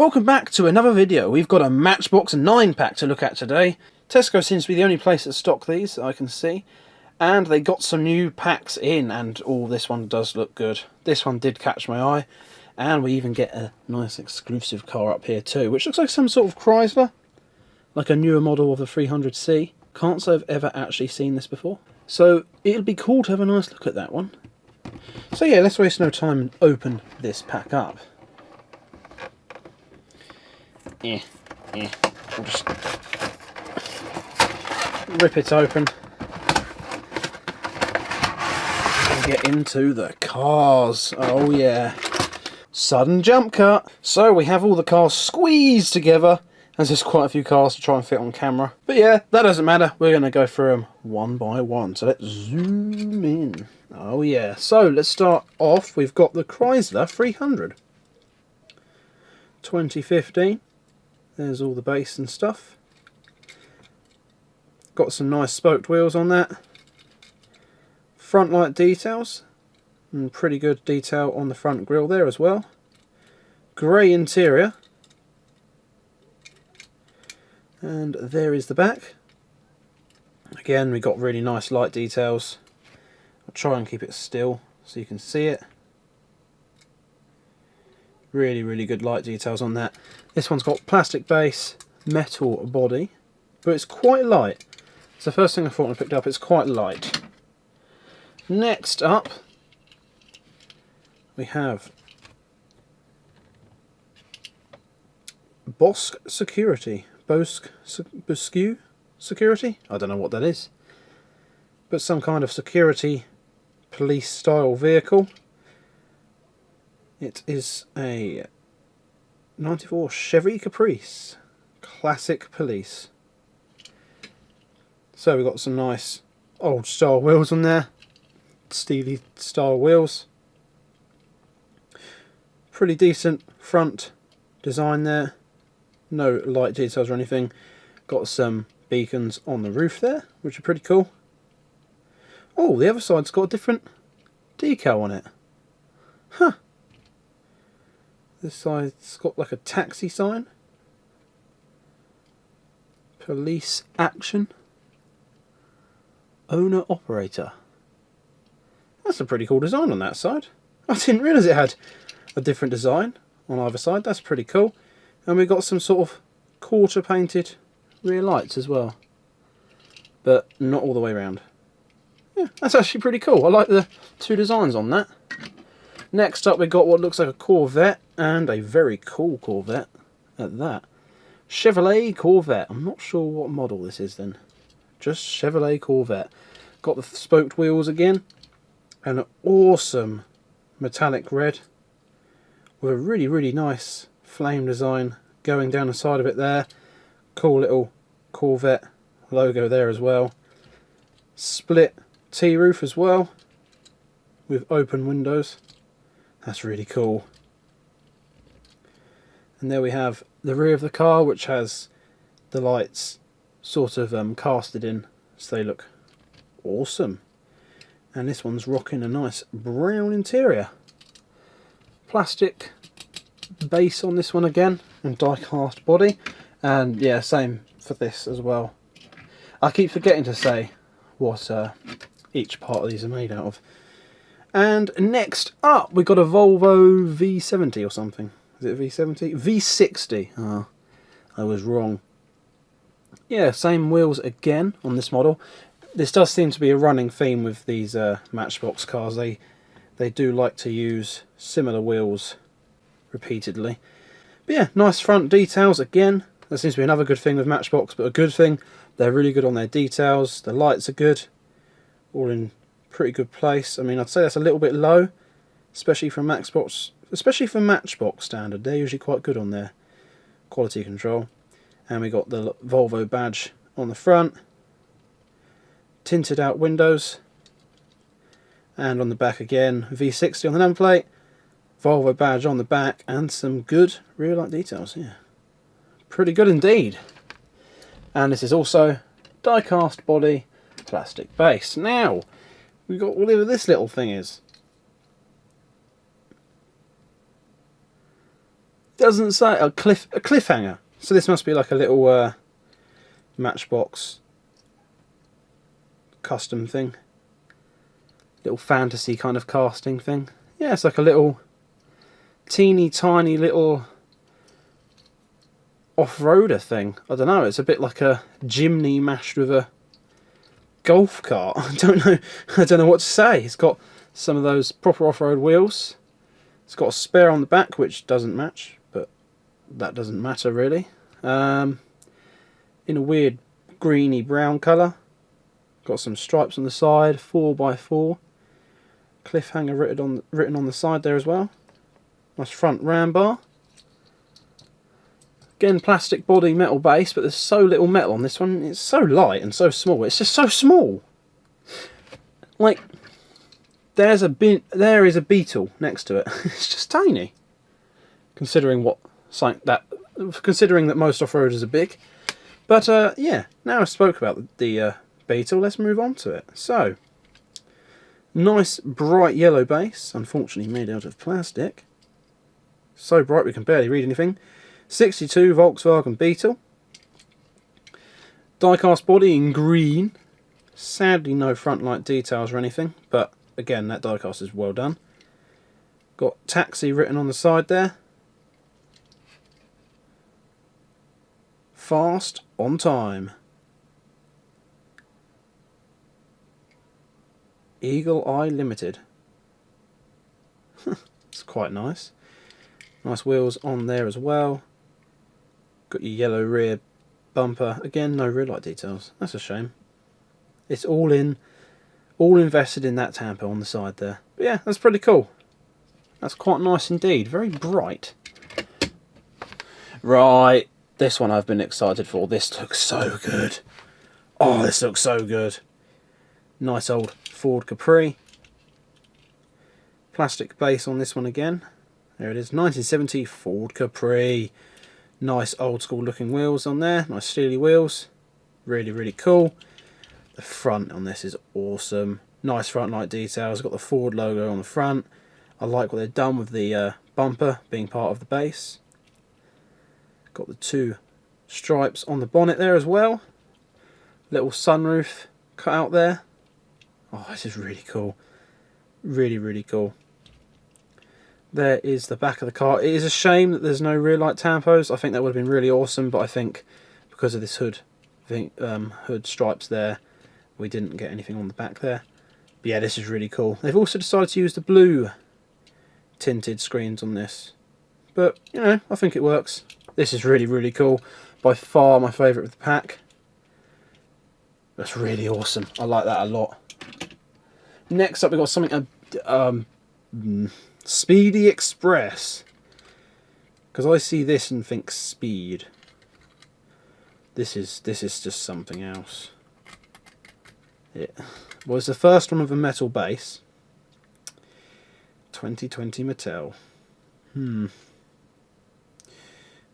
Welcome back to another video. We've got a Matchbox 9 pack to look at today. Tesco seems to be the only place that stock these, I can see. And they got some new packs in, and this one does look good. This one did catch my eye. And we even get a nice exclusive car up here too, which looks like some sort of Chrysler. Like a newer model of the 300C. Can't say I've ever actually seen this before. So it'll be cool to have a nice look at that one. So yeah, let's waste no time and open this pack up. We'll just rip it open and get into the cars. Oh yeah. Sudden jump cut. So we have all the cars squeezed together, as there's quite a few cars to try and fit on camera. But yeah, that doesn't matter. We're going to go through them one by one. So let's zoom in. Oh yeah. So let's start off. We've got the Chrysler 300. 2015. There's all the base and stuff. Got some nice spoked wheels on that. Front light details. And pretty good detail on the front grille there as well. Grey interior. And there is the back. Again, we got really nice light details. I'll try and keep it still so you can see it. Really good light details on that. This one's got plastic base, metal body, but it's quite light. It's the first thing I thought when I picked it up. It's quite light. Next up, we have Bosque Security. Bosque Security? I don't know what that is. But some kind of security police style vehicle. It is a 94 Chevy Caprice. Classic police. So we've got some nice old style wheels on there. Steely style wheels. Pretty decent front design there. No light details or anything. Got some beacons on the roof there, which are pretty cool. Oh, the other side's got a different decal on it. Huh. This side's got like a taxi sign. Police action. Owner operator. That's a pretty cool design on that side. I didn't realise it had a different design on either side. That's pretty cool. And we've got some sort of quarter painted rear lights as well. But not all the way around. Yeah, that's actually pretty cool. I like the two designs on that. Next up, we've got what looks like a Corvette, and a very cool Corvette at that. Chevrolet Corvette. I'm not sure what model this is then. Just Chevrolet Corvette. Got the spoked wheels again, and an awesome metallic red with a really nice flame design going down the side of it there. Cool little Corvette logo there as well. Split T-roof as well with open windows. That's really cool. And there we have the rear of the car, which has the lights sort of casted in, so they look awesome. And this one's rocking a nice brown interior. Plastic base on this one again, and die-cast body. And yeah, same for this as well. I keep forgetting to say what each part of these are made out of. And next up, we've got a Volvo V70 or something. Is it V70? V60. Oh, I was wrong. Yeah, same wheels again on this model. This does seem to be a running theme with these Matchbox cars. They do like to use similar wheels repeatedly. But yeah, nice front details again. That seems to be another good thing with Matchbox, but a good thing. They're really good on their details. The lights are good. All in pretty good place. I mean, I'd say that's a little bit low, especially for Matchbox standard. They're usually quite good on their quality control. And we got the Volvo badge on the front, tinted out windows, and on the back again, V60 on the number plate, Volvo badge on the back, and some good rear light details. Yeah, pretty good indeed. And this is also die-cast body, plastic base. Now we've got whatever this little thing is. Doesn't say a cliffhanger. So this must be like a little Matchbox custom thing. Little fantasy kind of casting thing. Yeah, it's like a little teeny tiny little off-roader thing. I don't know, it's a bit like a Jimny mashed with a golf cart. I don't know what to say. It's got some of those proper off-road wheels. It's got a spare on the back which doesn't match, but that doesn't matter really. In a weird greeny brown colour. Got some stripes on the side, 4x4. Cliffhanger written on the side there as well. Nice front ram bar. Again, plastic body, metal base, but there's so little metal on this one. It's so light and so small. It's just so small. Like, there is a Beetle next to it. It's just tiny. Considering that most off-roaders are big. But yeah, now I spoke about the Beetle, let's move on to it. So, nice bright yellow base, unfortunately made out of plastic. So bright we can barely read anything. 62 Volkswagen Beetle. Die-cast body in green. Sadly no front light details or anything, but again that die-cast is well done. Got taxi written on the side there. Fast on time. Eagle Eye Limited. It's quite nice. Nice wheels on there as well. Got your yellow rear bumper. Again, no rear light details. That's a shame. It's all invested in that tamper on the side there. But yeah, that's pretty cool. That's quite nice indeed. Very bright. Right, this one I've been excited for. This looks so good. Oh, this looks so good. Nice old Ford Capri. Plastic base on this one again. There it is, 1970 Ford Capri. Nice old school looking wheels on there. Nice steely wheels. Really, really cool. The front on this is awesome. Nice front light details. Got the Ford logo on the front. I like what they've done with the bumper being part of the base. Got the two stripes on the bonnet there as well. Little sunroof cut out there. Oh, this is really cool. Really, really cool. There is the back of the car. It is a shame that there's no rear light tampos. I think that would have been really awesome, but I think because of this hood stripes there, we didn't get anything on the back there. But yeah, this is really cool. They've also decided to use the blue tinted screens on this. But, you know, I think it works. This is really, really cool. By far my favourite of the pack. That's really awesome. I like that a lot. Next up we've got something... Speedy Express. Because I see this and think speed. This is just something else. Yeah. Well, it's the first one with a metal base. 2020 Mattel.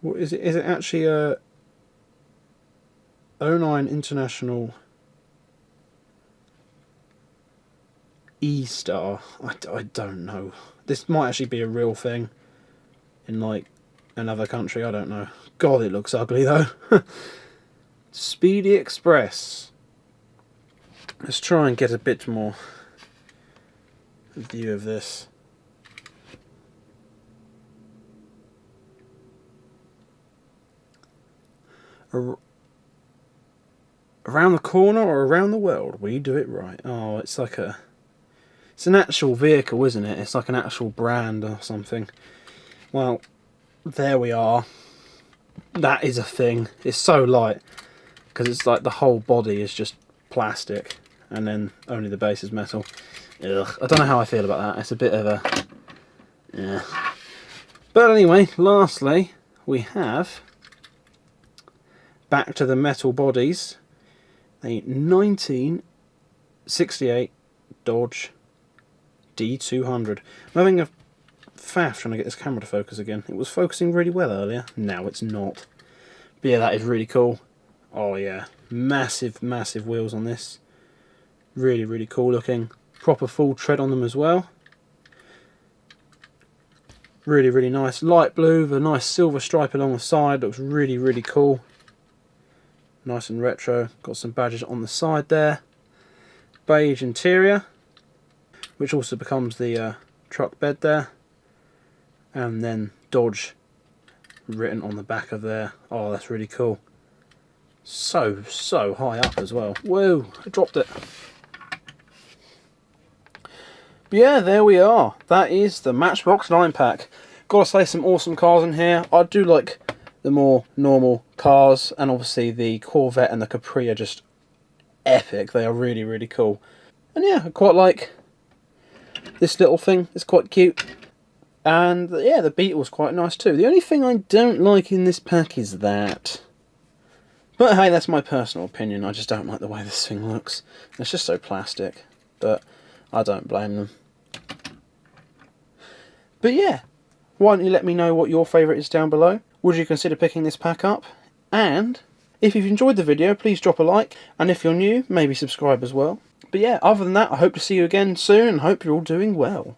What is it? Is it actually a 09 International E-Star? I don't know. This might actually be a real thing in like another country, I don't know. God, it looks ugly though. Speedy Express. Let's try and get a bit more view of this. Around the corner or around the world, we do it right. Oh, it's like a... It's an actual vehicle, isn't it? It's like an actual brand or something. Well, there we are. That is a thing. It's so light. Because it's like the whole body is just plastic. And then only the base is metal. Ugh. I don't know how I feel about that. It's a bit of a... Yeah. But anyway, lastly, we have... Back to the metal bodies. A 1968 Dodge D200. I'm having a faff trying to get this camera to focus again. It was focusing really well earlier. Now it's not. But yeah, that is really cool. Oh yeah. Massive, massive wheels on this. Really, really cool looking. Proper full tread on them as well. Really, really nice. Light blue with a nice silver stripe along the side. Looks really, really cool. Nice and retro. Got some badges on the side there. Beige interior, which also becomes the truck bed there. And then Dodge written on the back of there. Oh, that's really cool. So high up as well. Whoa, I dropped it. But yeah, there we are. That is the Matchbox 9-pack. Gotta say, some awesome cars in here. I do like the more normal cars, and obviously the Corvette and the Capri are just epic. They are really, really cool. And yeah, I quite like this little thing. It's quite cute. And yeah, the Beetle's quite nice too. The only thing I don't like in this pack is that. But hey, that's my personal opinion. I just don't like the way this thing looks. It's just so plastic. But I don't blame them. But yeah, why don't you let me know what your favourite is down below? Would you consider picking this pack up? And if you've enjoyed the video, please drop a like. And if you're new, maybe subscribe as well. But yeah, other than that, I hope to see you again soon and hope you're all doing well.